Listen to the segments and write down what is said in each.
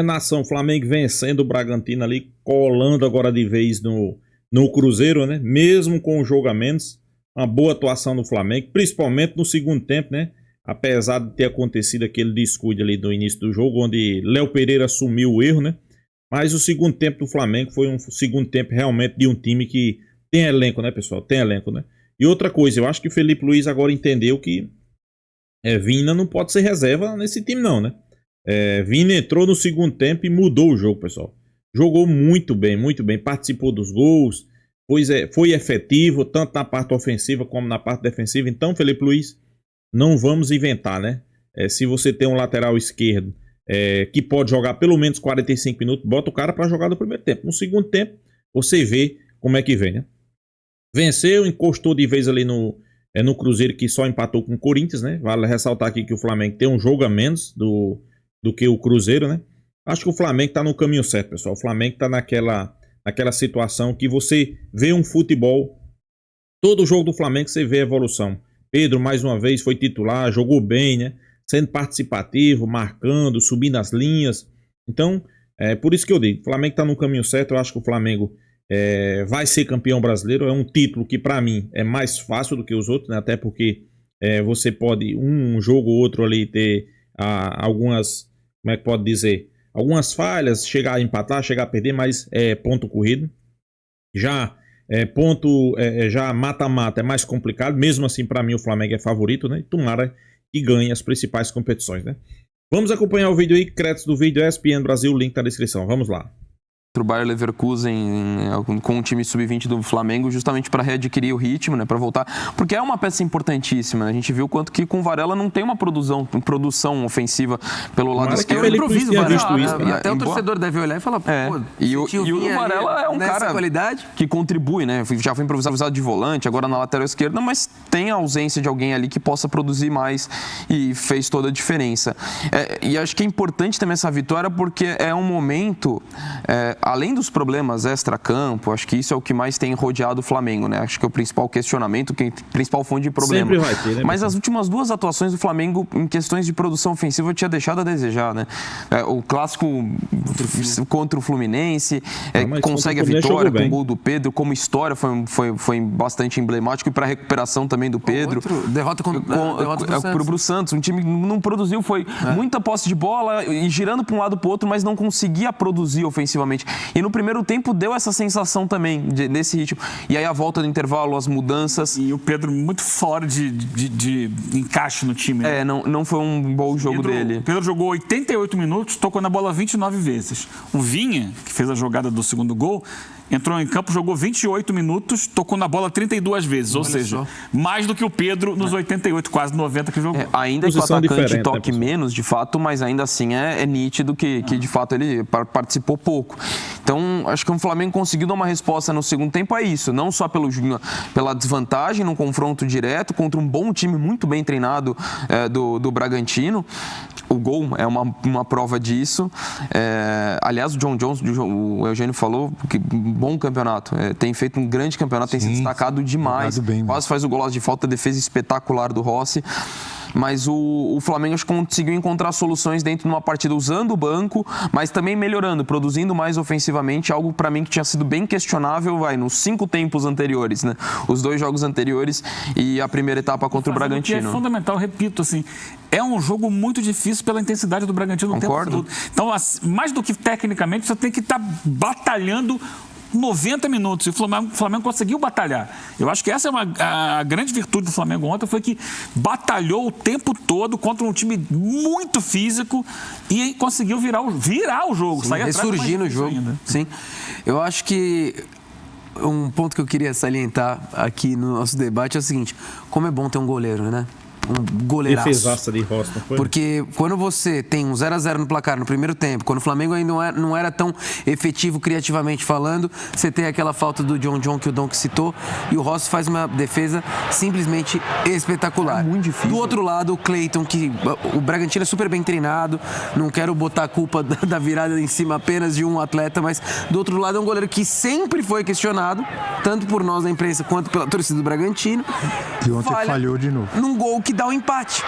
Nação, Flamengo vencendo o Bragantino ali, colando agora de vez no Cruzeiro, né? Mesmo com o jogo a menos, uma boa atuação do Flamengo, principalmente no segundo tempo, né? Apesar de ter acontecido aquele descuido ali no início do jogo, onde Léo Pereira assumiu o erro, né? Mas o segundo tempo do Flamengo foi um segundo tempo realmente de um time que tem elenco, né, pessoal? Tem elenco, né? E outra coisa, eu acho que o Felipe Luiz agora entendeu que Vina não pode ser reserva nesse time não, né? Vina entrou no segundo tempo e mudou o jogo, pessoal. Jogou muito bem, participou dos gols, foi efetivo, tanto na parte ofensiva como na parte defensiva. Então, Felipe Luiz, não vamos inventar, né? Se você tem um lateral esquerdo que pode jogar pelo menos 45 minutos, bota o cara para jogar no primeiro tempo. No segundo tempo, você vê como é que vem, né? Venceu, encostou de vez ali no Cruzeiro, que só empatou com o Corinthians, né? Vale ressaltar aqui que o Flamengo tem um jogo a menos do que o Cruzeiro, né? Acho que o Flamengo tá no caminho certo, pessoal. O Flamengo tá naquela situação que você vê um futebol, todo jogo do Flamengo você vê a evolução. Pedro, mais uma vez, foi titular, jogou bem, né? Sendo participativo, marcando, subindo as linhas. Então, por isso que eu digo, o Flamengo tá no caminho certo. Eu acho que o Flamengo vai ser campeão brasileiro. É um título que, para mim, é mais fácil do que os outros, né? Até porque você pode, um jogo ou outro ali, ter algumas, como é que pode dizer, algumas falhas, chegar a empatar, chegar a perder, mas é ponto corrido. Já já mata-mata é mais complicado. Mesmo assim, para mim, o Flamengo é favorito, né? E tomara que ganhe as principais competições, né? Vamos acompanhar o vídeo aí, créditos do vídeo ESPN Brasil, link na descrição. Vamos lá. O Bayer Leverkusen com o time sub-20 do Flamengo, justamente para readquirir o ritmo, né, para voltar, porque é uma peça importantíssima, né? A gente viu quanto que com o Varela não tem uma produção ofensiva pelo lado esquerdo. Ele improvisa o Varela, e até o torcedor deve olhar e falar, e o Varela é um cara qualidade que contribui, né? Já foi improvisado de volante, agora na lateral esquerda, mas tem a ausência de alguém ali que possa produzir mais e fez toda a diferença. E acho que é importante também essa vitória porque é um momento, além dos problemas extra-campo, acho que isso é o que mais tem rodeado o Flamengo, né? Acho que é o principal questionamento, a principal fonte de problema. Sempre vai ter, né? Mas as últimas duas atuações do Flamengo em questões de produção ofensiva tinha deixado a desejar, né? O clássico contra o Fluminense, consegue a vitória com o gol do Pedro, como história foi bastante emblemático, e para a recuperação também do Pedro. Derrota para o Santos, um time que não produziu, foi muita posse de bola e girando para um lado para o outro, mas não conseguia produzir ofensivamente. E no primeiro tempo deu essa sensação também, desse ritmo. E aí a volta do intervalo, as mudanças. E o Pedro muito fora de encaixe no time. Né? Não foi um bom jogo dele. O Pedro jogou 88 minutos, tocou na bola 29 vezes. O Vinha, que fez a jogada do segundo gol, entrou em campo, jogou 28 minutos, tocou na bola 32 vezes. Ou seja, mais do que o Pedro nos 88, quase 90 que jogou. Ainda que o atacante toque menos, de fato, mas ainda assim é nítido que de fato ele participou pouco. Então, acho que o Flamengo conseguiu dar uma resposta no segundo tempo a isso, não só pela desvantagem no confronto direto contra um bom time muito bem treinado do Bragantino. O gol é uma prova disso. Aliás, o John Jones, o Eugênio falou, que bom campeonato. Tem feito um grande campeonato, tem se destacado demais. Quase faz o golaço de falta, defesa espetacular do Rossi. Mas o Flamengo acho que conseguiu encontrar soluções dentro de uma partida usando o banco, mas também melhorando, produzindo mais ofensivamente, algo para mim que tinha sido bem questionável nos 5 tempos anteriores, né? Os 2 jogos anteriores e a primeira etapa contra o Bragantino. Que é fundamental, repito, assim, é um jogo muito difícil pela intensidade do Bragantino no tempo todo. Então, mais do que tecnicamente, você tem que estar batalhando 90 minutos, e o Flamengo conseguiu batalhar. Eu acho que essa é a grande virtude do Flamengo ontem, foi que batalhou o tempo todo contra um time muito físico e conseguiu virar o jogo. Sim, ressurgir no jogo. Ainda. Sim. Eu acho que um ponto que eu queria salientar aqui no nosso debate é o seguinte: como é bom ter um goleiro, né? Um goleiraço. Defesaça de Rossi, não foi? Porque quando você tem um 0-0 no placar no primeiro tempo, quando o Flamengo ainda não era tão efetivo criativamente falando, você tem aquela falta do John que o Donk citou, e o Rossi faz uma defesa simplesmente espetacular. É muito difícil. Do outro lado, o Cleiton, que o Bragantino é super bem treinado, não quero botar a culpa da virada em cima apenas de um atleta, mas do outro lado é um goleiro que sempre foi questionado, tanto por nós da imprensa quanto pela torcida do Bragantino. E ontem falhou de novo. Num gol que dá o empate.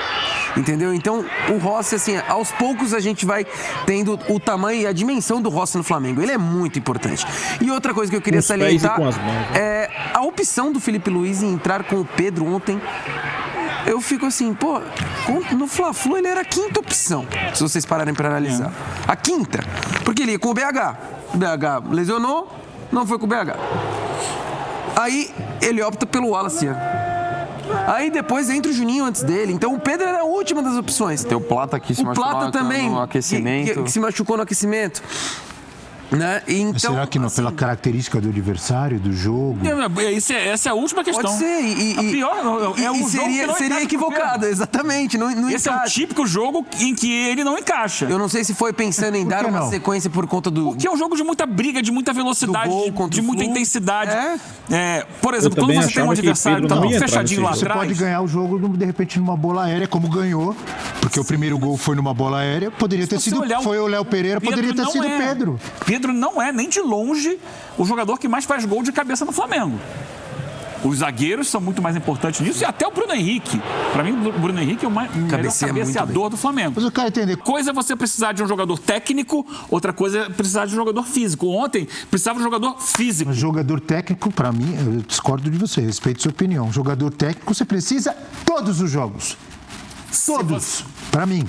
entendeu? Então, o Rossi, assim, aos poucos a gente vai tendo o tamanho e a dimensão do Rossi no Flamengo. Ele é muito importante. E outra coisa que eu queria salientar é a opção do Felipe Luiz em entrar com o Pedro ontem. Eu fico assim, pô, no Fla-Flu ele era a quinta opção, se vocês pararem para analisar. A quinta, porque ele ia com o BH. O BH lesionou, não foi com o BH. Aí ele opta pelo Wallace. Aí depois entra o Juninho antes dele. Então o Pedro era a última das opções. Tem o Plata que se machucou no aquecimento. Que se machucou no aquecimento. Né? Então, será que não, pela característica do adversário, do jogo? Essa é a última questão. Pode ser. A pior é o seria equivocado, exatamente. Não esse encaixa. É o típico jogo em que ele não encaixa. Eu não sei se foi pensando em dar uma sequência por conta do... Porque é um jogo de muita briga, de muita velocidade, de muita intensidade. Por exemplo, quando você tem um adversário tão fechadinho lá atrás... Você pode ganhar o jogo, de repente, numa bola aérea, como ganhou, porque o primeiro gol foi numa bola aérea, poderia ter sido... Foi o Léo Pereira, poderia ter sido o Pedro. Pedro não é nem de longe o jogador que mais faz gol de cabeça no Flamengo. Os zagueiros são muito mais importantes nisso e até o Bruno Henrique. Para mim, o Bruno Henrique é o melhor cabeceador do Flamengo. Mas eu quero entender. Coisa é você precisar de um jogador técnico, outra coisa é precisar de um jogador físico. Ontem, precisava de um jogador físico. Mas jogador técnico, para mim, eu discordo de você, respeito a sua opinião. Jogador técnico, você precisa todos os jogos. Todos. Para mim.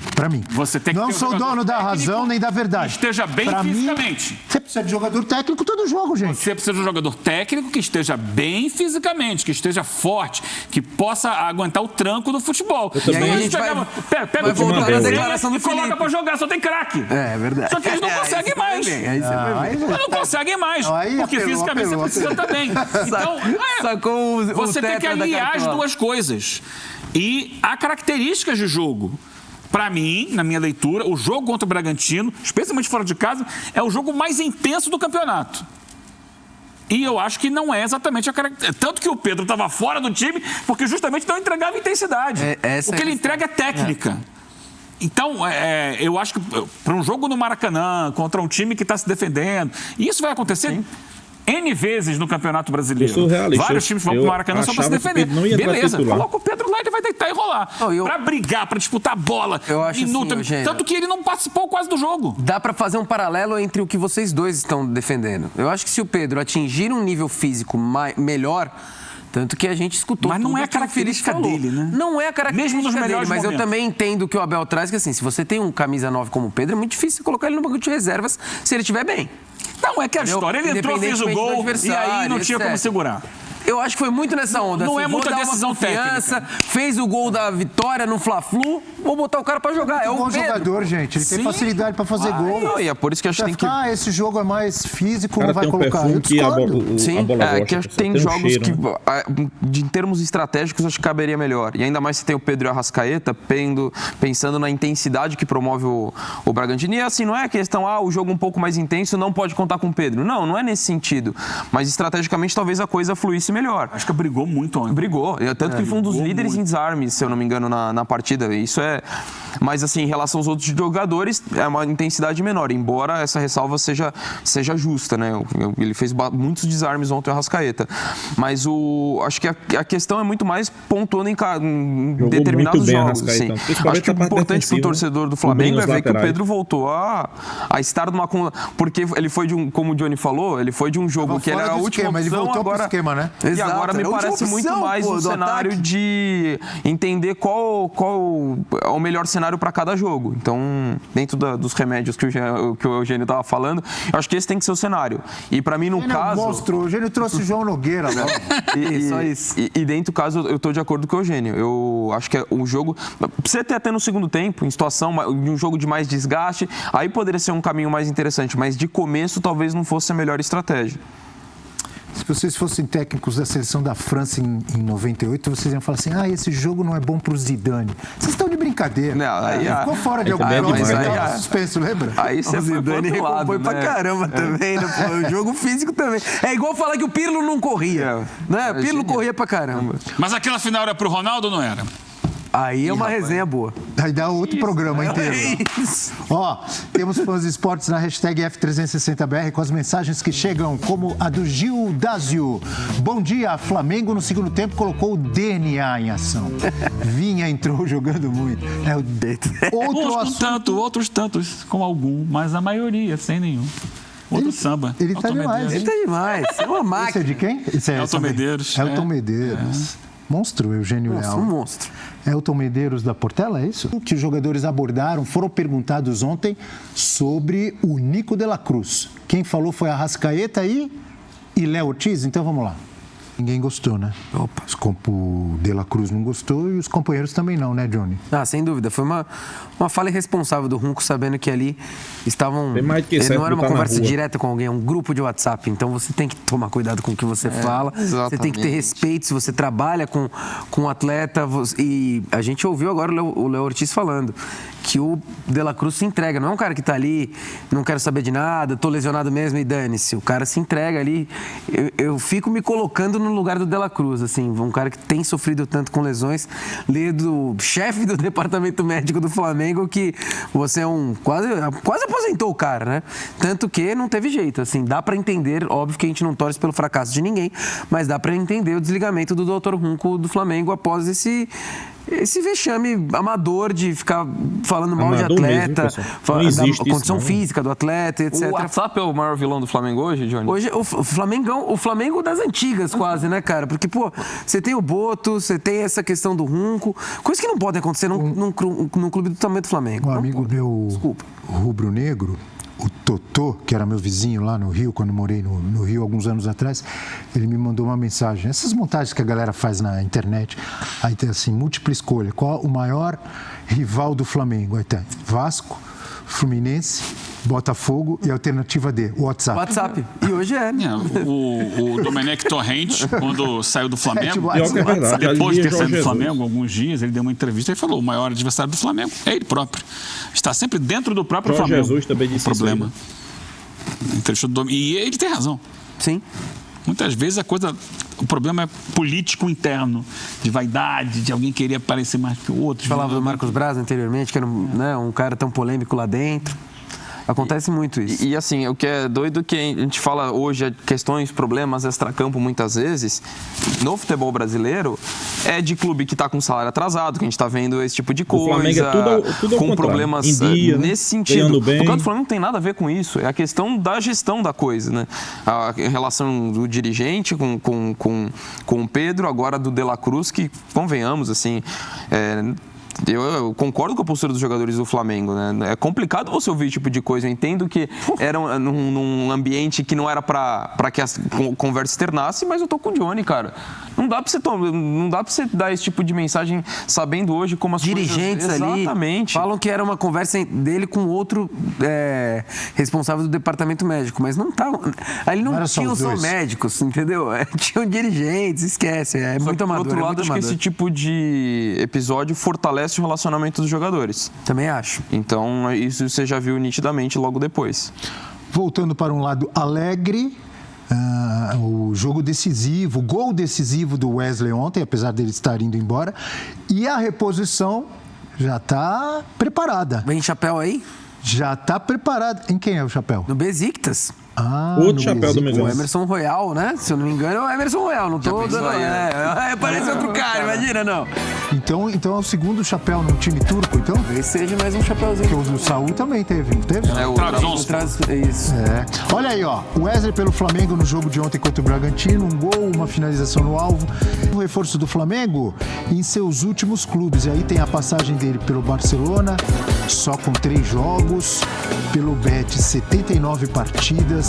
Você tem que não sou dono da razão nem da verdade. Que esteja bem fisicamente. Você precisa de jogador técnico todo jogo, gente. Você precisa de um jogador técnico que esteja bem fisicamente, que esteja forte, que possa aguentar o tranco do futebol. E aí a gente pega o time da declaração e coloca pra jogar, só tem craque. É verdade. Só que eles não conseguem mais. Não conseguem mais, porque fisicamente você precisa também. Então, você tem que aliar as duas coisas. E há características de jogo. Para mim, na minha leitura, o jogo contra o Bragantino, especialmente fora de casa, é o jogo mais intenso do campeonato. E eu acho que não é exatamente a característica. Tanto que o Pedro estava fora do time, porque justamente não entregava intensidade. O que ele entrega é técnica. Então, eu acho que para um jogo no Maracanã, contra um time que está se defendendo, e isso vai acontecer... Sim. N vezes no Campeonato Brasileiro. Vários times vão para o Maracanã só para se defender. Beleza, coloca o Pedro lá e ele vai deitar e rolar. Para brigar, para disputar a bola. Eu acho tanto que ele não participou quase do jogo. Dá para fazer um paralelo entre o que vocês dois estão defendendo. Eu acho que se o Pedro atingir um nível físico melhor... Tanto que a gente escutou. Mas não é a característica dele, né? Não é a característica mesmo nos melhores dele, mas momentos. Eu também entendo o que o Abel traz, que assim, se você tem um camisa 9 como o Pedro, é muito difícil colocar ele no banco de reservas se ele estiver bem. Não, é que a história, ele entrou, fez o gol e aí não tinha como segurar. Eu acho que foi muito nessa onda. Não assim, é muita decisão técnica. Fez o gol da vitória no Fla-Flu, vou botar o cara pra jogar. É um bom jogador, gente. Ele tem facilidade pra fazer gol. Não, e é por isso que a gente tem que... esse jogo é mais físico, cara, não vai colocar. Eu que a bola que acho que tem jogos cheiro, que, né? em termos estratégicos, acho que caberia melhor. E ainda mais se tem o Pedro e o Arrascaeta, pensando na intensidade que promove o Bragantino. E assim, não é a questão, o jogo um pouco mais intenso não pode contar com o Pedro. Não é nesse sentido. Mas estrategicamente talvez a coisa fluísse melhor. Acho que brigou muito ontem. Brigou. Tanto que ele foi um dos líderes em desarmes, se eu não me engano, na partida. Isso é... Mas, assim, em relação aos outros jogadores, é uma intensidade menor, embora essa ressalva seja justa, né? Ele fez muitos desarmes ontem, o Arrascaeta. Mas acho que a questão é muito mais pontuando em determinados jogos. Assim. Acho que o importante para o torcedor do Flamengo é ver que o Pedro voltou a estar numa... Porque ele foi como o Johnny falou, ele foi de um jogo que era a última opção, ele voltou agora... pro esquema, né? E agora me parece muito mais um cenário de entender qual é o melhor cenário para cada jogo. Então, dentro dos remédios que o Eugênio estava falando, eu acho que esse tem que ser o cenário. E para mim, no caso... O Eugênio trouxe o João Nogueira lá. Só isso. E dentro do caso, eu estou de acordo com o Eugênio. Eu acho que é um jogo... Precisa ter até no segundo tempo, em situação de um jogo de mais desgaste, aí poderia ser um caminho mais interessante, mas de começo talvez não fosse a melhor estratégia. Se vocês fossem técnicos da seleção da França em 98, vocês iam falar assim, esse jogo não é bom pro Zidane. Vocês estão de brincadeira. Não, ficou fora de algum suspenso, lembra? Aí você Zidane recompõe pra caramba também, né? O jogo físico também. É igual falar que o Pirlo não corria. Né? O Pirlo corria pra caramba. Mas aquela final era pro Ronaldo ou não era? Aí é uma resenha boa. Aí dá outro programa inteiro. Ó, temos fãs de esportes na hashtag F360BR com as mensagens que chegam, como a do Gil Dazio. Bom dia, Flamengo no segundo tempo colocou o DNA em ação. Vinha entrou jogando muito. Outros tantos, com algum, mas a maioria sem nenhum. Outro samba. Ele tá demais. Ele tá demais. É uma máquina. Esse é de quem? Esse é Elton Medeiros. Elton Medeiros. Monstro, Eugênio Leal. Um monstro. Elton Medeiros da Portela, é isso? Que os jogadores abordaram, foram perguntados ontem sobre o Nico de la Cruz. Quem falou foi Arrascaeta e Léo Ortiz. Então vamos lá. Ninguém gostou, né? Opa. O De La Cruz não gostou e os companheiros também não, né, Johnny? Sem dúvida. Foi uma falha irresponsável do Runco, sabendo que ali estavam... Não era uma conversa direta com alguém, é um grupo de WhatsApp. Então você tem que tomar cuidado com o que você fala. Exatamente. Você tem que ter respeito se você trabalha com um atleta. E a gente ouviu agora o Léo Ortiz falando que o De La Cruz se entrega. Não é um cara que tá ali, não quero saber de nada, tô lesionado mesmo e dane-se. O cara se entrega ali. Eu fico me colocando no lugar do De La Cruz, assim, um cara que tem sofrido tanto com lesões, ler do chefe do departamento médico do Flamengo que você é quase aposentou o cara, né? Tanto que não teve jeito, assim, dá pra entender, óbvio que a gente não torce pelo fracasso de ninguém, mas dá pra entender o desligamento do Dr. Runco do Flamengo após esse vexame amador de ficar falando mal de atleta, mesmo, da condição isso, física do atleta, etc. O WhatsApp é o maior vilão do Flamengo hoje, Johnny? Hoje, o Flamengo das antigas quase, né, cara? Porque, pô, você tem o Boto, você tem essa questão do Runco, coisas que não podem acontecer num clube do tamanho do Flamengo. Um amigo meu, rubro-negro, o Totô, que era meu vizinho lá no Rio, quando eu morei no Rio alguns anos atrás, ele me mandou uma mensagem. Essas montagens que a galera faz na internet, aí tem assim, múltipla escolha. Qual o maior rival do Flamengo? Aí tem Vasco, Fluminense, Botafogo e alternativa D, WhatsApp. E hoje é. O Domenech Torrente, quando saiu do Flamengo, depois de ter saído do Flamengo, alguns dias, ele deu uma entrevista e falou: o maior adversário do Flamengo é ele próprio. Está sempre dentro do próprio Flamengo. Jesus também disse o problema. E ele tem razão. Sim. Muitas vezes o problema é político interno, de vaidade, de alguém querer aparecer mais que o outro. Falava do Marcos Braz anteriormente, que era um cara tão polêmico lá dentro. Acontece muito isso. E assim, o que é doido que a gente fala hoje, questões, problemas extracampo muitas vezes, no futebol brasileiro, é de clube que está com salário atrasado, que a gente está vendo esse tipo de coisa. O Flamengo é tudo com problemas dia, nesse sentido. Bem. O caso do Flamengo não tem nada a ver com isso, é a questão da gestão da coisa, né? A relação do dirigente com o Pedro, agora do De La Cruz, que, convenhamos, assim... Eu concordo com a postura dos jogadores do Flamengo, né? É complicado você ouvir esse tipo de coisa. Eu entendo que era num ambiente que não era para que a conversa externasse, mas eu tô com o Johnny, cara. Não dá pra você dar esse tipo de mensagem sabendo hoje como as dirigentes coisas... ali Exatamente. Falam que era uma conversa dele com outro responsável do departamento médico, mas não estavam. Ali não tinham só médicos, entendeu? Tinham dirigentes, esquece. É muito amador. Por outro lado, acho que esse tipo de episódio fortalece o relacionamento dos jogadores. Também acho. Então, isso você já viu nitidamente logo depois. Voltando para um lado alegre, o jogo decisivo, o gol decisivo do Wesley ontem, apesar dele estar indo embora, e a reposição já está preparada. Vem chapéu aí? Já está preparada. Em quem é o chapéu? No Besiktas. Outro chapéu do Mengão. O Emerson Royal, né? Se eu não me engano, é o Emerson Royal. Não tô dando... Parece outro cara, imagina, não. Então é o segundo chapéu no time turco, então? Talvez seja mais um chapéuzinho. Porque o do Saúl também teve, não teve? Isso. Olha aí, ó. O Wesley pelo Flamengo no jogo de ontem contra o Bragantino. Um gol, uma finalização no alvo. O reforço do Flamengo em seus últimos clubes. E aí tem a passagem dele pelo Barcelona, só com 3 jogos. Pelo Betis, 79 partidas.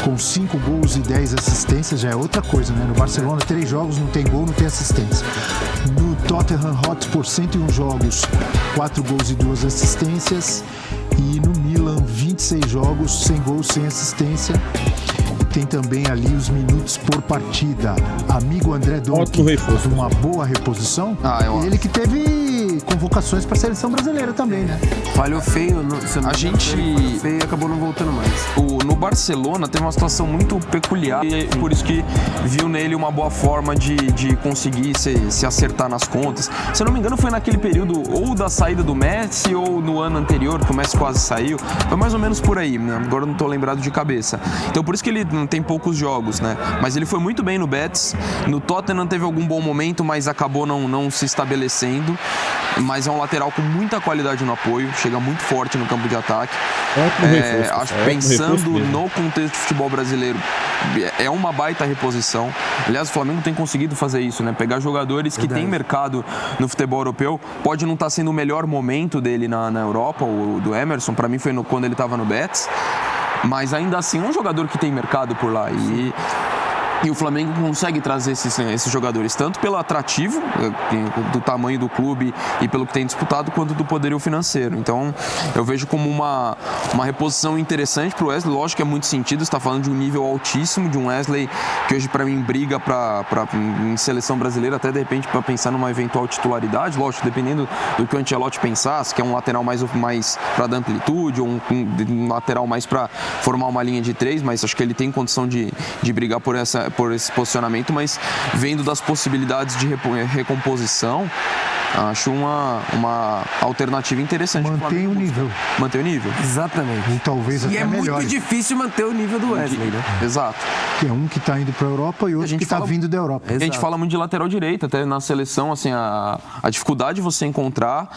Com 5 gols e 10 assistências, já é outra coisa, né? No Barcelona, 3 jogos, não tem gol, não tem assistência. No Tottenham Hotspur, 101 jogos, 4 gols e 2 assistências. E no Milan, 26 jogos, 100 gols, sem assistência. Tem também ali os minutos por partida. Amigo André Donk, uma boa reposição. Ele que teve teve convocações para a seleção brasileira também, né? Falhou feio. Feio e acabou não voltando mais. No Barcelona teve uma situação muito peculiar e por isso que viu nele uma boa forma de conseguir se acertar nas contas. Se eu não me engano, foi naquele período ou da saída do Messi ou no ano anterior, que o Messi quase saiu. Foi mais ou menos por aí, né? Agora eu não tô lembrado de cabeça. Então por isso que ele não tem poucos jogos, né? Mas ele foi muito bem no Betis. No Tottenham teve algum bom momento, mas acabou não se estabelecendo. Mas é um lateral com muita qualidade no apoio, chega muito forte no campo de ataque. Acho que pensando no contexto de futebol brasileiro, é uma baita reposição. Aliás, o Flamengo tem conseguido fazer isso, né? Pegar jogadores que têm mercado no futebol europeu. Pode não estar sendo o melhor momento dele na Europa, o do Emerson, para mim foi quando ele estava no Betis, mas ainda assim é um jogador que tem mercado por lá. E o Flamengo consegue trazer esses jogadores, tanto pelo atrativo, do tamanho do clube e pelo que tem disputado, quanto do poderio financeiro. Então, eu vejo como uma reposição interessante para o Wesley. Lógico que é muito sentido, você está falando de um nível altíssimo, de um Wesley que hoje, para mim, briga em seleção brasileira, até de repente para pensar numa eventual titularidade. Lógico, dependendo do que o Ancelotti pensasse, que é um lateral mais para dar amplitude, ou um lateral mais para formar uma linha de 3, mas acho que ele tem condição de brigar por esse posicionamento, mas vendo das possibilidades de recomposição, acho uma alternativa interessante. Mantém o nível. Mantém o nível. Exatamente. Ou talvez até melhor. E é muito difícil manter o nível do Wesley, né? Exato. Que é um que está indo para a Europa e outro que está vindo da Europa. A gente fala muito de lateral direito, até na seleção, assim, a dificuldade de você encontrar.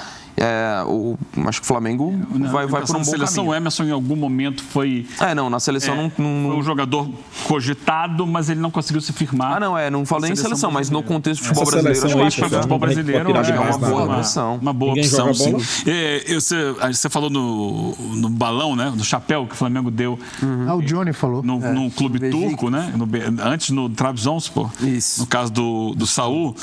Acho que o Flamengo vai por um bom caminho. Na seleção, o Emerson em algum momento foi... na seleção não... Foi um jogador cogitado, mas ele não conseguiu se firmar. não falei em seleção, mas no contexto do futebol brasileiro, eu acho que o futebol brasileiro é uma boa opção. Uma boa opção, sim. Você falou no balão, né? No chapéu que o Flamengo deu. O Johnny falou. Num clube turco, né? Antes no Trabzonspor. Isso. No caso do Saul.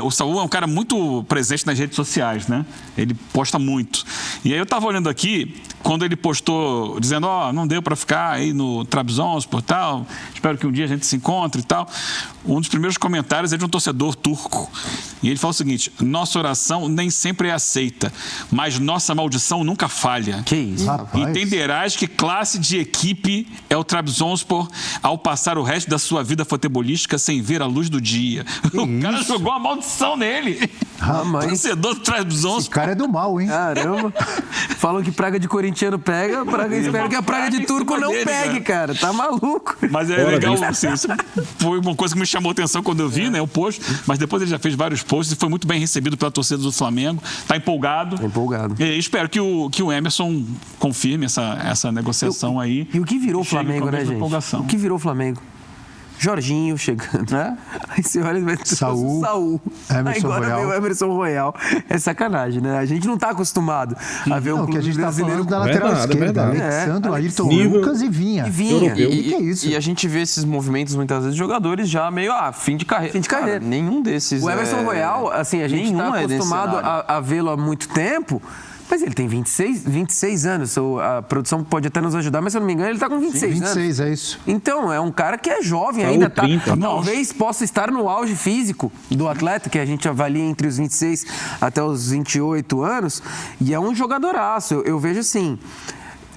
O Saul é um cara muito presente nas redes sociais, né? Ele posta muito. E aí eu estava olhando aqui, quando ele postou, dizendo, não deu para ficar aí no Trabzonspor e tal, espero que um dia a gente se encontre e tal. Um dos primeiros comentários é de um torcedor turco. E ele fala o seguinte: nossa oração nem sempre é aceita, mas nossa maldição nunca falha. Que isso? Rapaz. Entenderás que classe de equipe é o Trabzonspor ao passar o resto da sua vida futebolística sem ver a luz do dia. O cara jogou a maldição nele. Mas... Torcedor do Trabzonspor. Esse cara é do mal, hein? Caramba. Falam que praga de corintiano pega, espero que a praga de turco não pegue, cara. Tá maluco. Mas é legal, assim, isso foi uma coisa que me chamou a atenção quando eu vi, né, o post, mas depois ele já fez vários posts e foi muito bem recebido pela torcida do Flamengo. Tá empolgado. E espero que o Emerson confirme essa negociação aí. E o que virou o Flamengo, né, gente? O que virou o Flamengo? Jorginho chegando, né? Aí você olha e vai Saul. Emerson agora Royal. veio o Emerson Royal. É sacanagem, né? A gente não tá acostumado a ver um clube que a gente brasileiro tá falando da lateral esquerda. Alexandre, Ayrton Lucas e Vinha. E que é isso? E a gente vê esses movimentos muitas vezes de jogadores já meio, fim de carreira. Cara, nenhum desses. O Emerson Royal, assim, a gente tá acostumado a vê-lo há muito tempo. Mas ele tem 26 anos. A produção pode até nos ajudar, mas se eu não me engano, ele está com 26 anos. 26, é isso. Então, é um cara que é jovem ainda. 30. Talvez possa estar no auge físico do atleta, que a gente avalia entre os 26 até os 28 anos. E é um jogadoraço. Eu vejo assim,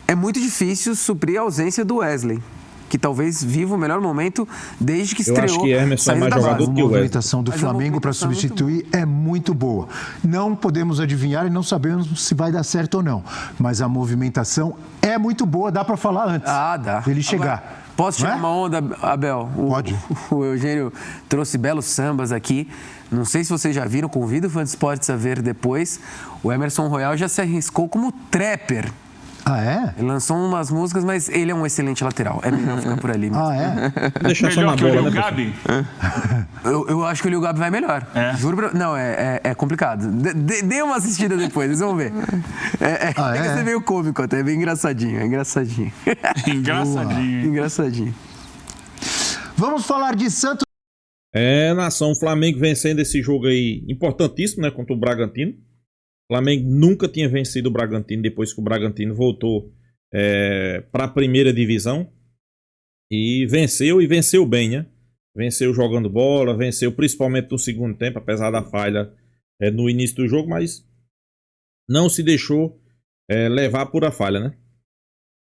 é muito difícil suprir a ausência do Wesley, que talvez viva o melhor momento desde que estreou. Eu acho que Emerson é mais jogador que o Wesley. A movimentação do Flamengo para substituir é muito boa. Não podemos adivinhar e não sabemos se vai dar certo ou não. Mas a movimentação é muito boa, dá para falar antes. Dá. Ele chegar. Agora, posso tirar uma onda, Abel? Pode. O Eugênio trouxe belos sambas aqui. Não sei se vocês já viram, convido o Fã de Esportes a ver depois. O Emerson Royal já se arriscou como trapper. Ele lançou umas músicas, mas ele é um excelente lateral. É melhor ficar por ali. Deixa só na que o bola, Lil né, Gabi? Eu acho que o Lil Gabi vai melhor. Juro não, é complicado. Dê uma assistida depois, vocês vão ver. Tem que ser meio cômico até, é bem engraçadinho. Engraçadinho. Vamos falar de Santos. Nação, o Flamengo vencendo esse jogo aí importantíssimo, né, contra o Bragantino. O Flamengo nunca tinha vencido o Bragantino depois que o Bragantino voltou para a primeira divisão. E venceu bem, né? Venceu jogando bola, venceu principalmente no segundo tempo, apesar da falha no início do jogo, mas não se deixou levar por a falha, né?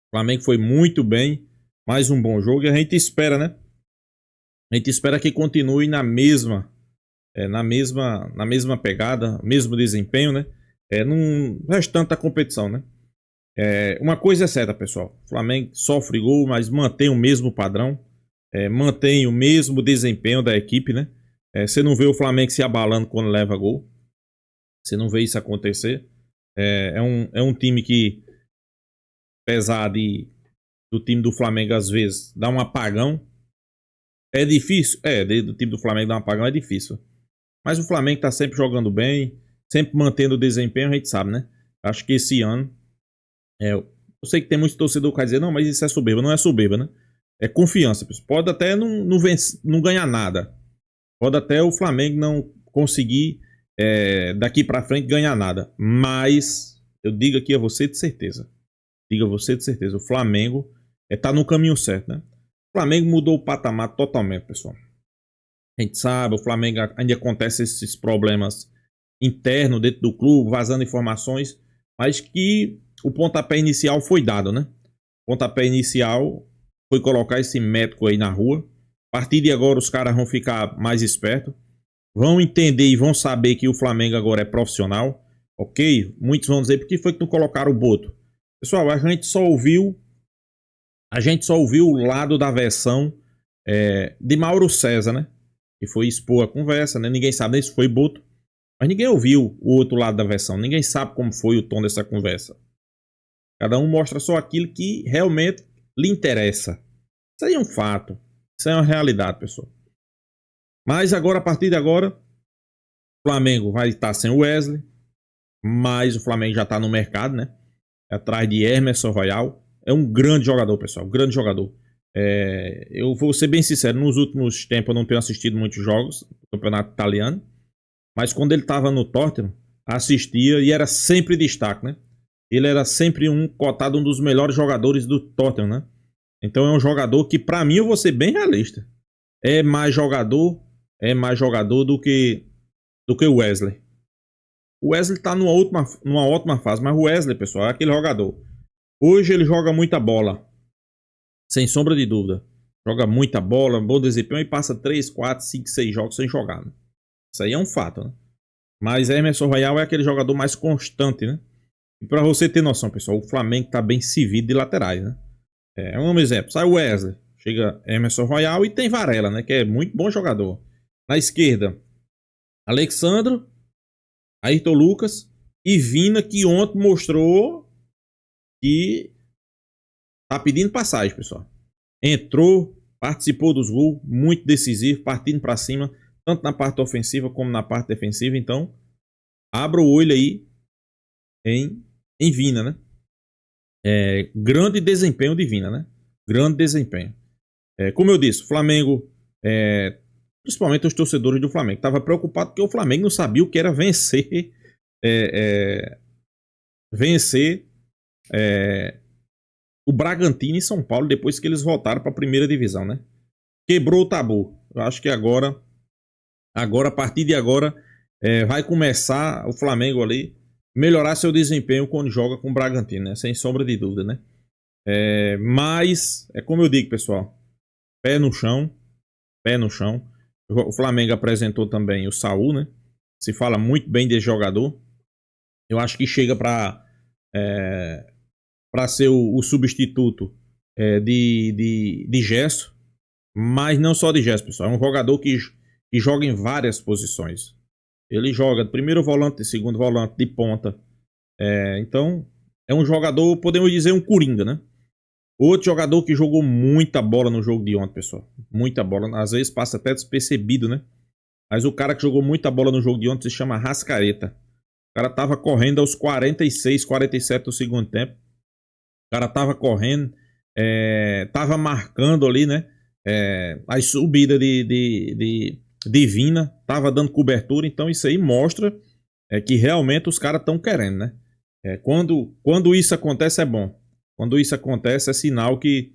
O Flamengo foi muito bem, mais um bom jogo e a gente espera, né? A gente espera que continue na mesma pegada, mesmo desempenho, né? No restante da competição, né? Uma coisa é certa, pessoal. O Flamengo sofre gol, mas mantém o mesmo padrão, mantém o mesmo desempenho da equipe, né? Você não vê o Flamengo se abalando quando leva gol. Você não vê isso acontecer. É um time que, apesar do time do Flamengo às vezes dar um apagão, é difícil. Do time do Flamengo dar um apagão é difícil. Mas o Flamengo tá sempre jogando bem, sempre mantendo o desempenho, a gente sabe, né? Acho que esse ano, eu sei que tem muito torcedor que vai dizer, não, mas isso é soberba. Não é soberba, né? É confiança. Pode até não ganhar nada. Pode até o Flamengo não conseguir daqui pra frente ganhar nada. Mas eu digo aqui a você de certeza. O Flamengo tá no caminho certo, né? O Flamengo mudou o patamar totalmente, pessoal. A gente sabe, o Flamengo ainda acontece esses problemas internos dentro do clube, vazando informações, mas que o pontapé inicial foi dado, né? O pontapé inicial foi colocar esse método aí na rua. A partir de agora os caras vão ficar mais espertos, vão entender e vão saber que o Flamengo agora é profissional, ok? Muitos vão dizer, por que foi que não colocaram o Boto? Pessoal, a gente só ouviu o lado da versão de Mauro César, né? Que foi expor a conversa, né? Ninguém sabe nem se foi Boto, mas ninguém ouviu o outro lado da versão. Ninguém sabe como foi o tom dessa conversa. Cada um mostra só aquilo que realmente lhe interessa. Isso aí é um fato. Isso é uma realidade, pessoal. Mas agora, a partir de agora, o Flamengo vai estar sem o Wesley, mas o Flamengo já está no mercado, né? Atrás de Emerson Royal. É um grande jogador, pessoal. Um grande jogador. Eu vou ser bem sincero, nos últimos tempos eu não tenho assistido muitos jogos do campeonato italiano, mas quando ele estava no Tottenham, assistia e era sempre destaque, né? Ele era sempre cotado um dos melhores jogadores do Tottenham, né? Então é um jogador que, pra mim, eu vou ser bem realista, é mais jogador do que o Wesley. O Wesley tá numa ótima fase, mas o Wesley, pessoal, é aquele jogador. Hoje ele joga muita bola, sem sombra de dúvida. Joga muita bola, bom desempenho e passa 3, 4, 5, 6 jogos sem jogar, né? Isso aí é um fato, né? Mas Emerson Royal é aquele jogador mais constante, né? E pra você ter noção, pessoal, o Flamengo tá bem servido de laterais, né? Um exemplo, sai o Wesley, chega Emerson Royal e tem Varela, né? Que é muito bom jogador. Na esquerda, Alexandro, Ayrton Lucas e Vina, que ontem mostrou que tá pedindo passagem, pessoal. Entrou, participou dos gols, muito decisivo, partindo para cima, tanto na parte ofensiva como na parte defensiva. Então, abra o olho aí em Vina, né? Grande desempenho de Vina, né? Grande desempenho. Como eu disse, o Flamengo, principalmente os torcedores do Flamengo, estavam preocupados porque o Flamengo não sabia o que era vencer o Bragantino e São Paulo depois que eles voltaram para a primeira divisão, né? Quebrou o tabu. Eu acho que agora a partir de agora, vai começar o Flamengo ali melhorar seu desempenho quando joga com o Bragantino, né? Sem sombra de dúvida, né? Mas, como eu digo, pessoal, pé no chão. O Flamengo apresentou também o Saul, né? Se fala muito bem desse jogador. Eu acho que chega para ser o substituto de Gerson, mas não só de Gerson, pessoal. É um jogador que joga em várias posições. Ele joga de primeiro volante, de segundo volante, de ponta. Então, é um jogador, podemos dizer, um coringa, né? Outro jogador que jogou muita bola no jogo de ontem, pessoal. Muita bola. Às vezes passa até despercebido, né? Mas o cara que jogou muita bola no jogo de ontem se chama Rascaeta. O cara tava correndo aos 46, 47 do segundo tempo. O cara tava correndo, tava marcando ali, né? A subida de Vina, tava dando cobertura. Então isso aí mostra que realmente os caras estão querendo, né? Quando isso acontece é bom. Quando isso acontece é sinal que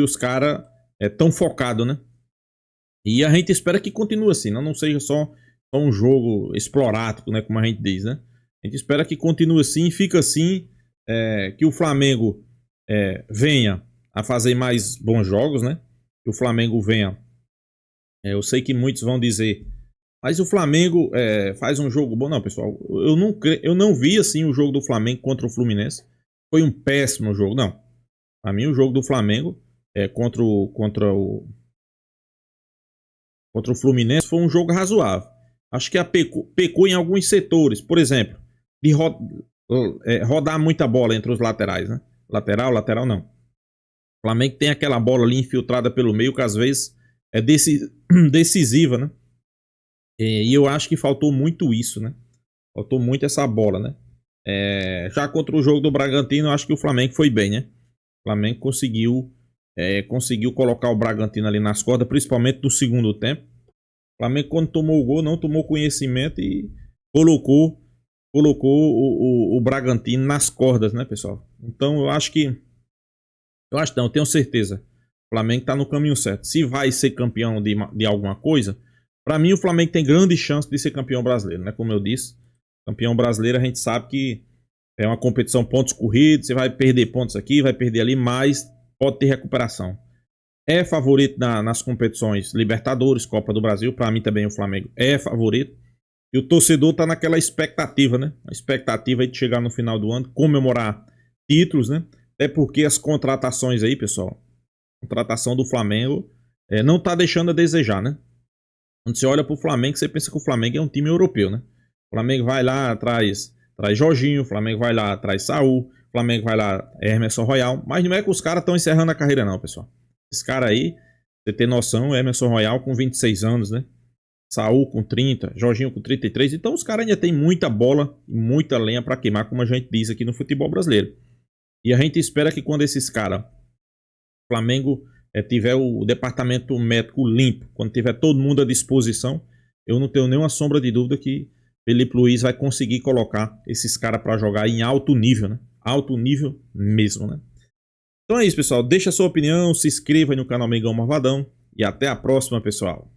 os caras estão focados, né? E a gente espera que continue assim, não seja só só um jogo explorático, né? Como a gente diz, né? A gente espera que continue assim, fica assim, que o Flamengo venha a fazer mais bons jogos, né? Que o Flamengo venha. Eu sei que muitos vão dizer, mas o Flamengo faz um jogo bom. Não, pessoal, eu não vi assim o jogo do Flamengo contra o Fluminense. Foi um péssimo jogo, não. Para mim, o jogo do Flamengo contra o Fluminense foi um jogo razoável. Acho que pecou em alguns setores. Por exemplo, de rodar muita bola entre os laterais, né? Lateral não. O Flamengo tem aquela bola ali infiltrada pelo meio que às vezes é decisiva, né? E eu acho que faltou muito isso, né? Faltou muito essa bola, né? Já contra o jogo do Bragantino, eu acho que o Flamengo foi bem, né? O Flamengo conseguiu colocar o Bragantino ali nas cordas, principalmente no segundo tempo. O Flamengo, quando tomou o gol, não tomou conhecimento e colocou o Bragantino nas cordas, né, pessoal? Então, eu tenho certeza. O Flamengo está no caminho certo. Se vai ser campeão de alguma coisa, para mim o Flamengo tem grande chance de ser campeão brasileiro, né? Como eu disse, campeão brasileiro a gente sabe que é uma competição pontos corridos, você vai perder pontos aqui, vai perder ali, mas pode ter recuperação. É favorito nas competições Libertadores, Copa do Brasil, para mim também o Flamengo é favorito. E o torcedor tá naquela expectativa, né? A expectativa aí de chegar no final do ano, comemorar títulos, né? Até porque as contratações aí, pessoal, a contratação do Flamengo não tá deixando a desejar, né? Quando você olha pro Flamengo, você pensa que o Flamengo é um time europeu, né? O Flamengo vai lá, traz Jorginho, o Flamengo vai lá, traz Saúl, o Flamengo vai lá, Emerson Royal. Mas não é que os caras estão encerrando a carreira não, pessoal. Esse cara aí, você tem noção, Emerson Royal com 26 anos, né? Saúl com 30, Jorginho com 33. Então os caras ainda tem muita bola e muita lenha para queimar, como a gente diz aqui no futebol brasileiro. E a gente espera que quando esses caras, o Flamengo tiver o departamento médico limpo, quando tiver todo mundo à disposição, eu não tenho nenhuma sombra de dúvida que Felipe Luiz vai conseguir colocar esses caras para jogar em alto nível, né? Alto nível mesmo, né? Então é isso, pessoal. Deixa a sua opinião, se inscreva aí no canal Mengão Marvadão e até a próxima, pessoal.